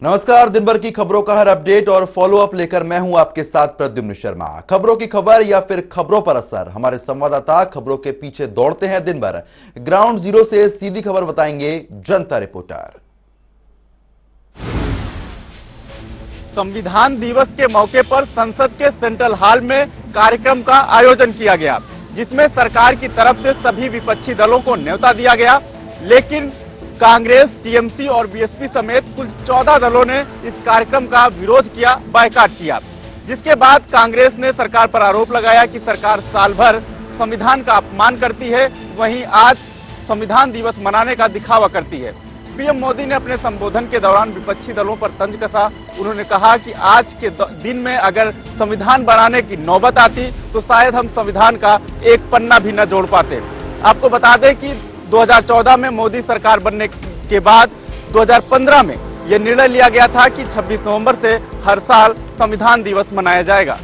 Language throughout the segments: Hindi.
नमस्कार। दिन भर की खबरों का हर अपडेट और फॉलो अप लेकर मैं हूं आपके साथ प्रद्युम्न शर्मा। खबरों की खबर या फिर खबरों पर असर, हमारे संवाददाता खबरों के पीछे दौड़ते हैं दिन भर। ग्राउंड जीरो से सीधी खबर बताएंगे जनता रिपोर्टर। संविधान दिवस के मौके पर संसद के सेंट्रल हॉल में कार्यक्रम का आयोजन किया गया, जिसमें सरकार की तरफ से सभी विपक्षी दलों को न्योता दिया गया, लेकिन कांग्रेस, टीएमसी और बीएसपी समेत कुल 14 दलों ने इस कार्यक्रम का विरोध किया, बायकॉट किया। जिसके बाद कांग्रेस ने सरकार पर आरोप लगाया कि सरकार साल भर संविधान का अपमान करती है, वहीं आज संविधान दिवस मनाने का दिखावा करती है। पीएम मोदी ने अपने संबोधन के दौरान विपक्षी दलों पर तंज कसा। उन्होंने कहा कि आज के दिन में अगर संविधान बनाने की नौबत आती तो शायद हम संविधान का एक पन्ना भी न जोड़ पाते। आपको बता दें कि 2014 में मोदी सरकार बनने के बाद 2015 में यह निर्णय लिया गया था कि 26 नवंबर से हर साल संविधान दिवस मनाया जाएगा।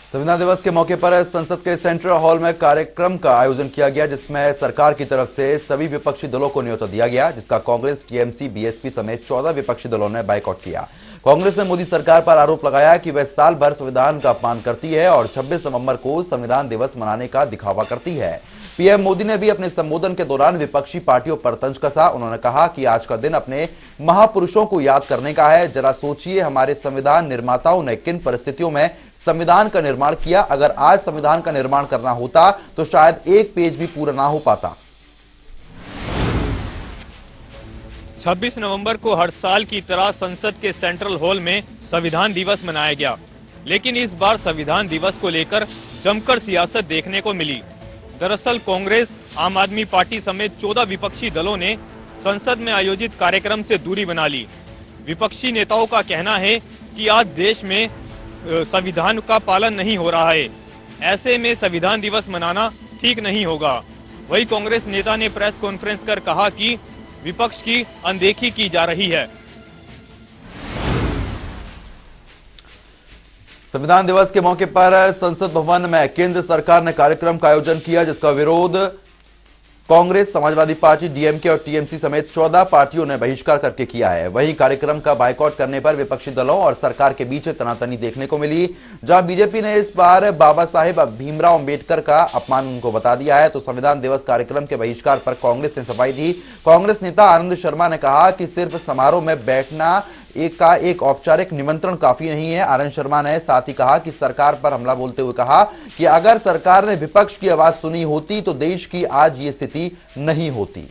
संविधान दिवस के मौके पर संसद के सेंट्रल हॉल में कार्यक्रम का आयोजन किया गया, जिसमें सरकार की तरफ से सभी विपक्षी दलों को न्योता दिया गया, जिसका कांग्रेस, टीएमसी, बीएसपी समेत 14 विपक्षी दलों ने बायकॉट किया। कांग्रेस ने मोदी सरकार पर आरोप लगाया कि वह साल भर संविधान का अपमान करती है और 26 नवंबर को संविधान दिवस मनाने का दिखावा करती है। पीएम मोदी ने भी अपने संबोधन के दौरान विपक्षी पार्टियों पर तंज कसा। उन्होंने कहा कि आज का दिन अपने महापुरुषों को याद करने का है। जरा सोचिए, हमारे संविधान निर्माताओं ने किन परिस्थितियों में संविधान का निर्माण किया। अगर आज संविधान का निर्माण करना होता तो शायद एक पेज भी पूरा ना हो पाता। 26 नवंबर को हर साल की तरह संसद के सेंट्रल हॉल में संविधान दिवस मनाया गया, लेकिन इस बार संविधान दिवस को लेकर जमकर सियासत देखने को मिली। दरअसल कांग्रेस, आम आदमी पार्टी समेत 14 विपक्षी दलों ने संसद में आयोजित कार्यक्रम से दूरी बना ली। विपक्षी नेताओं का कहना है कि आज देश में संविधान का पालन नहीं हो रहा है, ऐसे में संविधान दिवस मनाना ठीक नहीं होगा। वही कांग्रेस नेता ने प्रेस कॉन्फ्रेंस कर कहा कि विपक्ष की अनदेखी की जा रही है। संविधान दिवस के मौके पर संसद भवन में केंद्र सरकार ने कार्यक्रम का आयोजन किया, जिसका विरोध कांग्रेस, समाजवादी पार्टी, डीएमके और टीएमसी समेत 14 पार्टियों ने बहिष्कार करके किया है। वहीं कार्यक्रम का बायकॉट करने पर विपक्षी दलों और सरकार के बीच तनातनी देखने को मिली। जहां बीजेपी ने इस बार बाबा साहेब भीमराव अंबेडकर का अपमान उनको बता दिया है, तो संविधान दिवस कार्यक्रम के बहिष्कार पर कांग्रेस ने सफाई दी। कांग्रेस नेता आनंद शर्मा ने कहा कि सिर्फ समारोह में बैठना एक औपचारिक निमंत्रण काफी नहीं है। आनंद शर्मा ने साथ ही कहा कि सरकार पर हमला बोलते हुए कहा कि अगर सरकार ने विपक्ष की आवाज सुनी होती तो देश की आज ये स्थिति नहीं होती।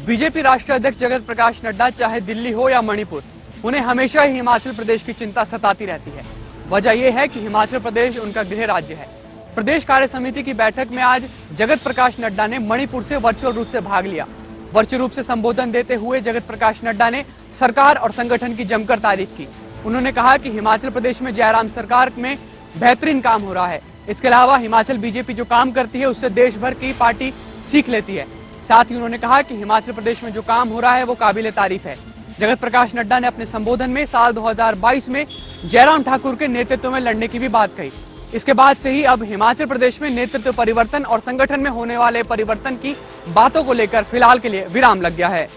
बीजेपी राष्ट्रीय अध्यक्ष जगत प्रकाश नड्डा चाहे दिल्ली हो या मणिपुर, उन्हें हमेशा ही हिमाचल प्रदेश की चिंता सताती रहती है। वजह यह है कि हिमाचल प्रदेश उनका गृह राज्य है। प्रदेश कार्य समिति की बैठक में आज जगत प्रकाश नड्डा ने मणिपुर से वर्चुअल रूप से भाग लिया। वर्चुअल रूप से संबोधन देते हुए जगत प्रकाश नड्डा ने सरकार और संगठन की जमकर तारीफ की। उन्होंने कहा कि हिमाचल प्रदेश में जयराम सरकार में बेहतरीन काम हो रहा है। इसके अलावा हिमाचल बीजेपी जो काम करती है उससे देश भर की पार्टी सीख लेती है। साथ ही उन्होंने कहा कि हिमाचल प्रदेश में जो काम हो रहा है वो काबिले तारीफ है। जगत प्रकाश नड्डा ने अपने संबोधन में साल 2022 में जयराम ठाकुर के नेतृत्व में लड़ने की भी बात कही। इसके बाद से ही अब हिमाचल प्रदेश में नेतृत्व परिवर्तन और संगठन में होने वाले परिवर्तन की बातों को लेकर फिलहाल के लिए विराम लग गया है।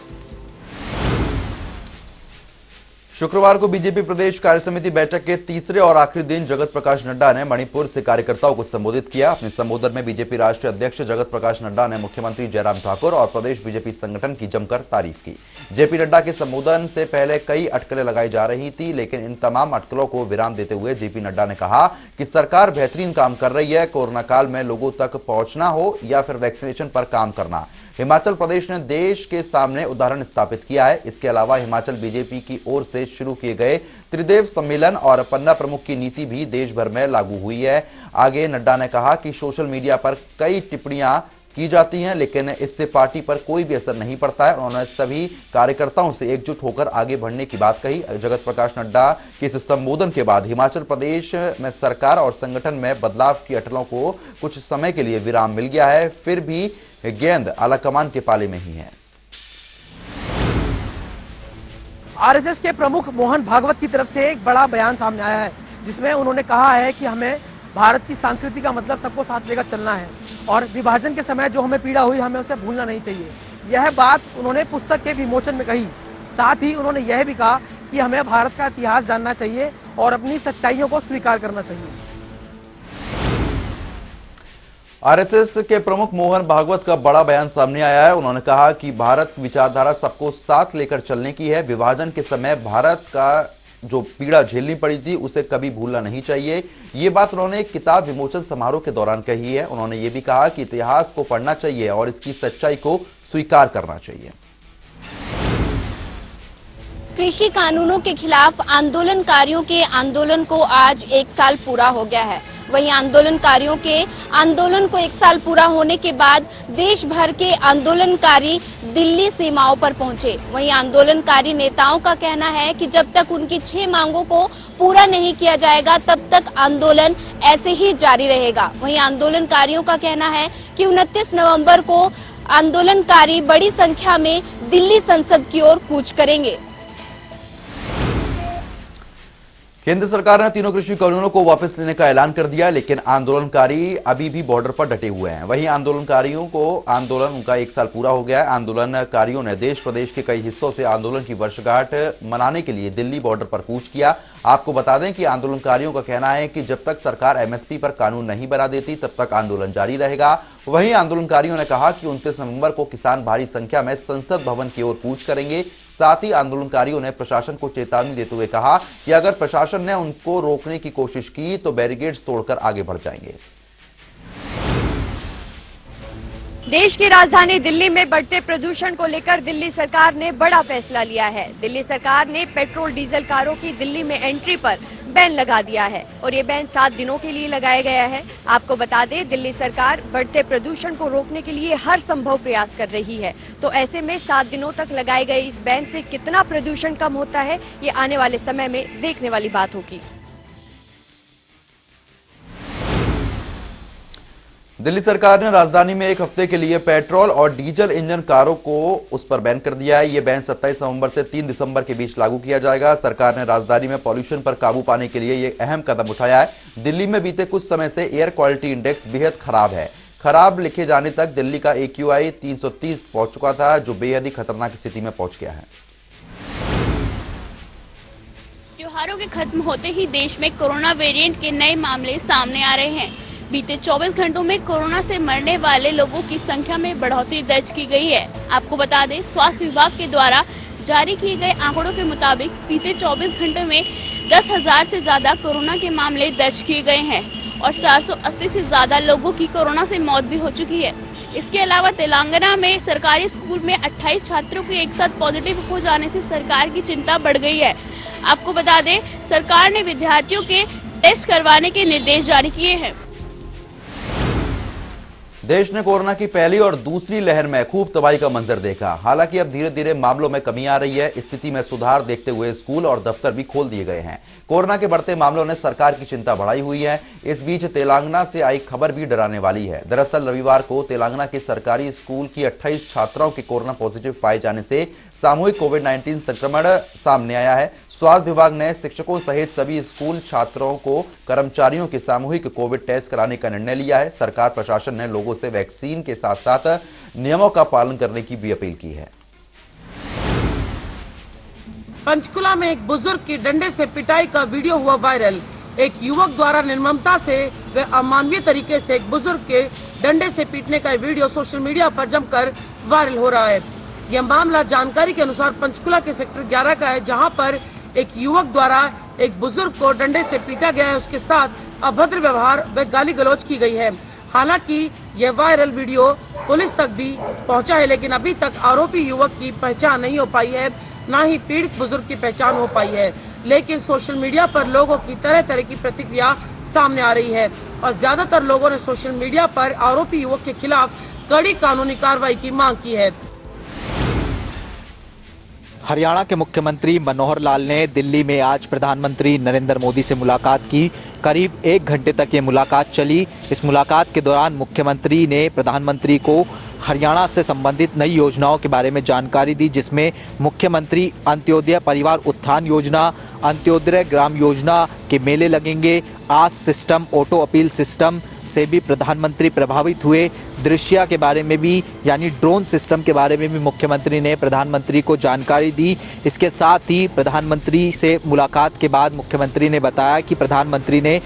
शुक्रवार को बीजेपी प्रदेश कार्य समिति बैठक के तीसरे और आखिरी दिन जगत प्रकाश नड्डा ने मणिपुर से कार्यकर्ताओं को संबोधित किया। अपने संबोधन में बीजेपी राष्ट्रीय अध्यक्ष जगत प्रकाश नड्डा ने मुख्यमंत्री जयराम ठाकुर और प्रदेश बीजेपी संगठन की जमकर तारीफ की। जेपी नड्डा के संबोधन से पहले कई अटकलें लगाई जा रही थी, लेकिन इन तमाम अटकलों को विराम देते हुए जेपी नड्डा ने कहा कि सरकार बेहतरीन काम कर रही है। कोरोना काल में लोगों तक पहुंचना हो या फिर वैक्सीनेशन पर काम करना, हिमाचल प्रदेश ने देश के सामने उदाहरण स्थापित किया है। इसके अलावा हिमाचल बीजेपी की ओर से शुरू किए गए त्रिदेव सम्मेलन और पन्ना प्रमुख की नीति भी देश भर में लागू हुई है। आगे नड्डा ने कहा कि सोशल मीडिया पर कई टिप्पणियां की जाती हैं, लेकिन इससे पार्टी पर कोई भी असर नहीं पड़ता है। उन्होंने सभी कार्यकर्ताओं से एकजुट होकर आगे बढ़ने की बात कही। जगत प्रकाश नड्डा के इस संबोधन के बाद हिमाचल प्रदेश में सरकार और संगठन में बदलाव की अटकलों को कुछ समय के लिए विराम मिल गया है, फिर भी गेंद आलाकमान के पाले में ही है। आरएसएस के प्रमुख मोहन भागवत की तरफ से एक बड़ा बयान सामने आया है, जिसमें उन्होंने कहा है कि हमें भारत की संस्कृति का मतलब सबको साथ लेकर चलना है और विभाजन के समय जो हमें पीड़ा हुई हमें उसे भूलना नहीं चाहिए। यह बात उन्होंने पुस्तक के विमोचन में कही। साथ ही उन्होंने यह भी कहा कि हमें भारत का इतिहास जानना चाहिए और अपनी सच्चाइयों को स्वीकार करना चाहिए। आरएसएस के प्रमुख मोहन भागवत का बड़ा बयान सामने आया है। उन्होंने कहा कि भारत की विचारधारा सबको साथ लेकर चलने की है। विभाजन के समय भारत का जो पीड़ा झेलनी पड़ी थी उसे कभी भूलना नहीं चाहिए। ये बात उन्होंने एक किताब विमोचन समारोह के दौरान कही है। उन्होंने ये भी कहा कि इतिहास को पढ़ना चाहिए और इसकी सच्चाई को स्वीकार करना चाहिए। कृषि कानूनों के खिलाफ आंदोलनकारियों के आंदोलन को आज 1 साल पूरा हो गया है। वहीं आंदोलनकारियों के आंदोलन को 1 साल पूरा होने के बाद देश भर के आंदोलनकारी दिल्ली सीमाओं पर पहुंचे। वहीं आंदोलनकारी नेताओं का कहना है कि जब तक उनकी 6 मांगों को पूरा नहीं किया जाएगा तब तक आंदोलन ऐसे ही जारी रहेगा। वहीं आंदोलनकारियों का कहना है कि 29 नवंबर को आंदोलनकारी बड़ी संख्या में दिल्ली संसद की ओर कूच करेंगे। केंद्र सरकार ने तीनों कृषि कानूनों को वापस लेने का ऐलान कर दिया, लेकिन आंदोलनकारी अभी भी बॉर्डर पर डटे हुए हैं। वहीं आंदोलनकारियों को आंदोलन उनका 1 साल पूरा हो गया है। आंदोलनकारियों ने देश प्रदेश के कई हिस्सों से आंदोलन की वर्षगांठ मनाने के लिए दिल्ली बॉर्डर पर कूच किया। आपको बता दें कि आंदोलनकारियों का कहना है कि जब तक सरकार एमएसपी पर कानून नहीं बना देती तब तक आंदोलन जारी रहेगा। वहीं आंदोलनकारियों ने कहा कि 29 नवंबर को किसान भारी संख्या में संसद भवन की ओर कूच करेंगे। साथ ही आंदोलनकारियों ने प्रशासन को चेतावनी देते हुए कहा कि अगर प्रशासन ने उनको रोकने की कोशिश की तो बैरिकेड्स तोड़कर आगे बढ़ जाएंगे। देश की राजधानी दिल्ली में बढ़ते प्रदूषण को लेकर दिल्ली सरकार ने बड़ा फैसला लिया है। दिल्ली सरकार ने पेट्रोल डीजल कारों की दिल्ली में एंट्री पर बैन लगा दिया है और ये बैन 7 दिनों के लिए लगाया गया है। आपको बता दें, दिल्ली सरकार बढ़ते प्रदूषण को रोकने के लिए हर संभव प्रयास कर रही है। तो ऐसे में 7 दिनों तक लगाए गए इस बैन से कितना प्रदूषण कम होता है, ये आने वाले समय में देखने वाली बात होगी। दिल्ली सरकार ने राजधानी में 1 हफ्ते के लिए पेट्रोल और डीजल इंजन कारों को उस पर बैन कर दिया है। यह बैन 27 नवंबर से 3 दिसंबर के बीच लागू किया जाएगा। सरकार ने राजधानी में पॉल्यूशन पर काबू पाने के लिए यह अहम कदम उठाया है। दिल्ली में बीते कुछ समय से एयर क्वालिटी इंडेक्स बेहद खराब है। खराब लिखे जाने तक दिल्ली का AQI 330 पहुंच चुका था, जो बेहद ही खतरनाक स्थिति में पहुंच गया है। त्योहारों के खत्म होते ही देश में कोरोना वेरिएंट के नए मामले सामने आ रहे हैं। बीते 24 घंटों में कोरोना से मरने वाले लोगों की संख्या में बढ़ोतरी दर्ज की गई है। आपको बता दें, स्वास्थ्य विभाग के द्वारा जारी किए गए आंकड़ों के मुताबिक बीते 24 घंटे में 10,000 से ज्यादा कोरोना के मामले दर्ज किए गए हैं और 480 से ज्यादा लोगों की कोरोना से मौत भी हो चुकी है। इसके अलावा तेलंगाना में सरकारी स्कूल में 28 छात्रों के एक साथ पॉजिटिव हो जाने से सरकार की चिंता बढ़ गई है। आपको बता दें, सरकार ने विद्यार्थियों के टेस्ट करवाने के निर्देश जारी किए हैं। देश ने कोरोना की पहली और दूसरी लहर में खूब तबाही का मंजर देखा। हालांकि अब धीरे धीरे मामलों में कमी आ रही है। स्थिति में सुधार देखते हुए स्कूल और दफ्तर भी खोल दिए गए हैं। कोरोना के बढ़ते मामलों ने सरकार की चिंता बढ़ाई हुई है। इस बीच तेलंगाना से आई खबर भी डराने वाली है। दरअसल रविवार को तेलंगाना के सरकारी स्कूल की 28 छात्राओं के कोरोना पॉजिटिव पाए जाने से सामूहिक कोविड-19 संक्रमण सामने आया है। स्वास्थ्य विभाग ने शिक्षकों सहित सभी स्कूल छात्रों को कर्मचारियों के सामूहिक कोविड टेस्ट कराने का निर्णय लिया है। सरकार प्रशासन ने लोगों से वैक्सीन के साथ साथ नियमों का पालन करने की भी अपील की है। पंचकुला में एक बुजुर्ग की डंडे से पिटाई का वीडियो हुआ वायरल। एक युवक द्वारा निर्ममता से व अमानवीय तरीके से एक बुजुर्ग के डंडे से पीटने का वीडियो सोशल मीडिया पर जमकर वायरल हो रहा है। यह मामला जानकारी के अनुसार पंचकुला के सेक्टर 11 का है, जहां पर एक युवक द्वारा एक बुजुर्ग को डंडे से पीटा गया है। उसके साथ अभद्र व्यवहार व गाली गलौज की गई है। हालांकि यह वायरल वीडियो पुलिस तक भी पहुंचा है, लेकिन अभी तक आरोपी युवक की पहचान नहीं हो पाई है, ना ही पीड़ित बुजुर्ग की पहचान हो पाई है। लेकिन सोशल मीडिया पर लोगों की तरह तरह की प्रतिक्रिया सामने आ रही है और ज्यादातर लोगों ने सोशल मीडिया पर आरोपी युवक के खिलाफ कड़ी कानूनी कार्रवाई की मांग की है। हरियाणा के मुख्यमंत्री मनोहर लाल ने दिल्ली में आज प्रधानमंत्री नरेंद्र मोदी से मुलाकात की। करीब 1 घंटे तक ये मुलाकात चली। इस मुलाकात के दौरान मुख्यमंत्री ने प्रधानमंत्री को हरियाणा से संबंधित नई योजनाओं के बारे में जानकारी दी, जिसमें मुख्यमंत्री अंत्योदय परिवार उत्थान उत्थान योजना, अंत्योदय ग्राम योजना के मेले लगेंगे। आज सिस्टम, ऑटो अपील सिस्टम से भी प्रधानमंत्री प्रभावित हुए। दृश्य के बारे में भी यानी ड्रोन सिस्टम के बारे में भी मुख्यमंत्री ने प्रधानमंत्री को जानकारी दी। इसके साथ ही प्रधानमंत्री से मुलाकात के बाद मुख्यमंत्री ने बताया कि प्रधानमंत्री ने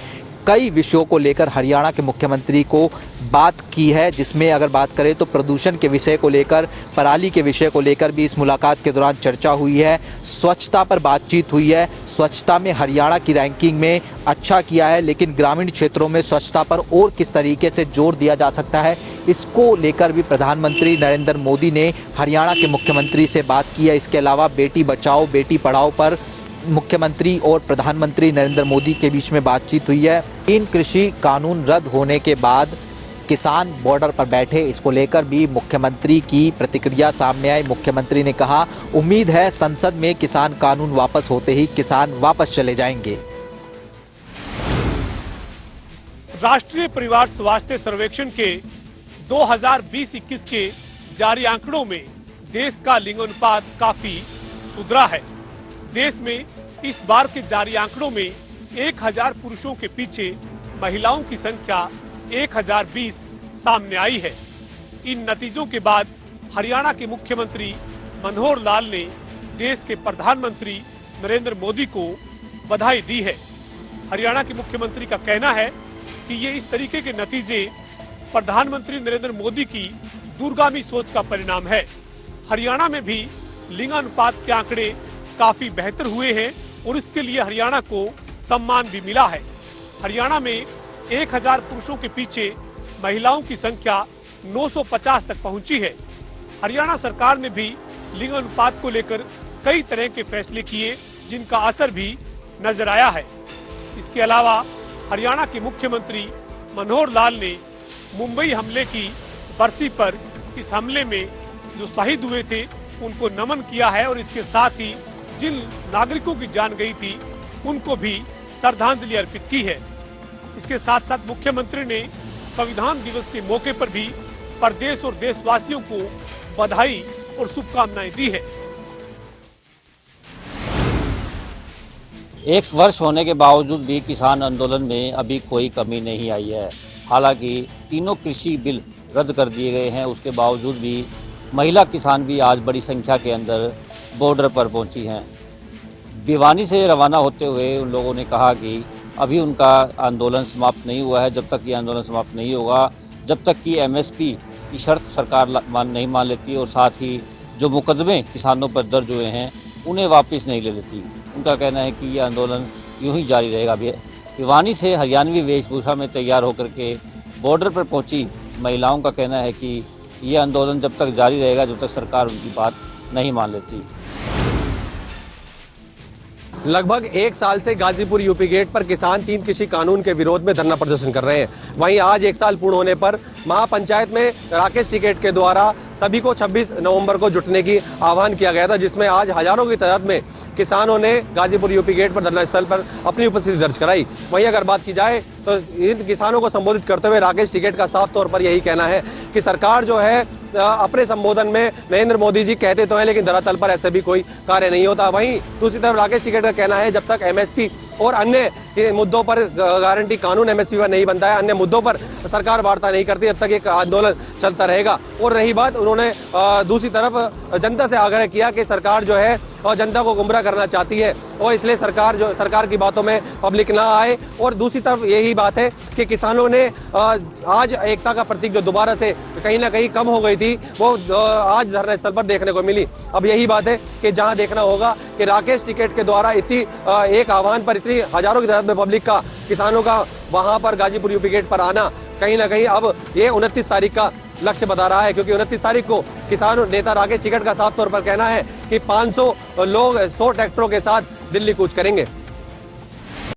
कई विषयों को लेकर हरियाणा के मुख्यमंत्री को बात की है, जिसमें अगर बात करें तो प्रदूषण के विषय को लेकर, पराली के विषय को लेकर भी इस मुलाकात के दौरान चर्चा हुई है। स्वच्छता पर बातचीत हुई है। स्वच्छता में हरियाणा की रैंकिंग में अच्छा किया है, लेकिन ग्रामीण क्षेत्रों में स्वच्छता पर और किस तरीके से जोर दिया जा सकता है, इसको लेकर भी प्रधानमंत्री नरेंद्र मोदी ने हरियाणा के मुख्यमंत्री से बात की है। इसके अलावा बेटी बचाओ बेटी पढ़ाओ पर मुख्यमंत्री और प्रधानमंत्री नरेंद्र मोदी के बीच में बातचीत हुई है। 3 कृषि कानून रद्द होने के बाद किसान बॉर्डर पर बैठे, इसको लेकर भी मुख्यमंत्री की प्रतिक्रिया सामने आई। मुख्यमंत्री ने कहा, उम्मीद है संसद में किसान कानून वापस होते ही किसान वापस चले जाएंगे। राष्ट्रीय परिवार स्वास्थ्य सर्वेक्षण के 2020-21 के जारी आंकड़ों में देश का लिंग अनुपात काफी सुधरा है। देश में इस बार के जारी आंकड़ों में 1000 पुरुषों के पीछे महिलाओं की संख्या 1020 सामने आई है। इन नतीजों के बाद हरियाणा के मुख्यमंत्री मनोहर लाल ने देश के प्रधानमंत्री नरेंद्र मोदी को बधाई दी है। हरियाणा के मुख्यमंत्री का कहना है कि ये इस तरीके के नतीजे प्रधानमंत्री नरेंद्र मोदी की दूरगामी सोच का परिणाम है। हरियाणा में भी लिंगानुपात के आंकड़े काफी बेहतर हुए हैं और इसके लिए हरियाणा को सम्मान भी मिला है। हरियाणा में 1000 पुरुषों के पीछे महिलाओं की संख्या 950 तक पहुंची है। हरियाणा सरकार ने भी लिंग अनुपात को लेकर कई तरह के फैसले किए, जिनका असर भी नजर आया है। इसके अलावा हरियाणा के मुख्यमंत्री मनोहर लाल ने मुंबई हमले की बरसी पर इस हमले में जो शहीद हुए थे उनको नमन किया है और इसके साथ ही जिन नागरिकों की जान गई थी उनको भी श्रद्धांजलि अर्पित की है। इसके साथ साथ मुख्यमंत्री ने संविधान दिवस के मौके पर भी प्रदेश और देशवासियों को बधाई और शुभकामनाएं दी है। 1 वर्ष होने के बावजूद भी किसान आंदोलन में अभी कोई कमी नहीं आई है। हालांकि तीनों कृषि बिल रद्द कर दिए गए हैं, उसके बावजूद भी महिला किसान भी आज बड़ी संख्या के अंदर बॉर्डर पर पहुंची हैं। भिवानी से रवाना होते हुए उन लोगों ने कहा कि अभी उनका आंदोलन समाप्त नहीं हुआ है। जब तक ये आंदोलन समाप्त नहीं होगा, जब तक कि एमएसपी की शर्त सरकार नहीं मान लेती और साथ ही जो मुकदमे किसानों पर दर्ज हुए हैं उन्हें वापस नहीं ले लेती। उनका कहना है कि ये आंदोलन यूं ही जारी रहेगा। भिवानी से हरियाणवी वेशभूषा में तैयार होकर के बॉर्डर पर पहुंची महिलाओं का कहना है कि ये आंदोलन जब तक जारी रहेगा जब तक सरकार उनकी बात नहीं मान लेती। लगभग 1 साल से गाजीपुर यूपी गेट पर किसान 3 कृषि कानून के विरोध में धरना प्रदर्शन कर रहे हैं। वहीं आज 1 साल पूर्ण होने पर महापंचायत में राकेश टिकैत के द्वारा सभी को 26 नवंबर को जुटने की आह्वान किया गया था, जिसमें आज हजारों की तादाद में किसानों ने गाजीपुर यूपी गेट पर धरना स्थल पर अपनी उपस्थिति दर्ज कराई। वहीं अगर बात की जाए तो इन किसानों को संबोधित करते हुए राकेश टिकैत का साफ तौर पर यही कहना है कि सरकार जो है अपने संबोधन में नरेंद्र मोदी जी कहते तो हैं, लेकिन धरातल पर ऐसे भी कोई कार्य नहीं होता। वहीं दूसरी तरफ राकेश टिकैत का कहना है जब तक एमएसपी और अन्य मुद्दों पर गारंटी कानून एमएसपी पर नहीं बनता है, अन्य मुद्दों पर सरकार वार्ता नहीं करती, जब तक एक आंदोलन चलता रहेगा। और रही बात, उन्होंने दूसरी तरफ जनता से आग्रह किया कि सरकार जो है और जनता को गुमराह करना चाहती है और इसलिए सरकार की बातों में पब्लिक ना आए। और दूसरी तरफ यही बात है कि किसानों ने आज एकता का प्रतीक जो दोबारा से कहीं ना कहीं कम हो गई थी वो आज धरना स्थल पर देखने को मिली। अब यही बात है कि जहां देखना होगा कि राकेश टिकैत के द्वारा इतनी एक आह्वान पर इतनी हजारों की तादाद में पब्लिक का, किसानों का वहां पर गाजीपुर यूपी गेट पर आना कहीं ना कहीं अब ये 29 तारीख का लक्ष्य बता रहा है, क्योंकि 29 तारीख को किसान नेता राकेश टिकैत का साफ तौर पर कहना है कि 500 लोग 100 ट्रैक्टरों के साथ दिल्ली कूच करेंगे।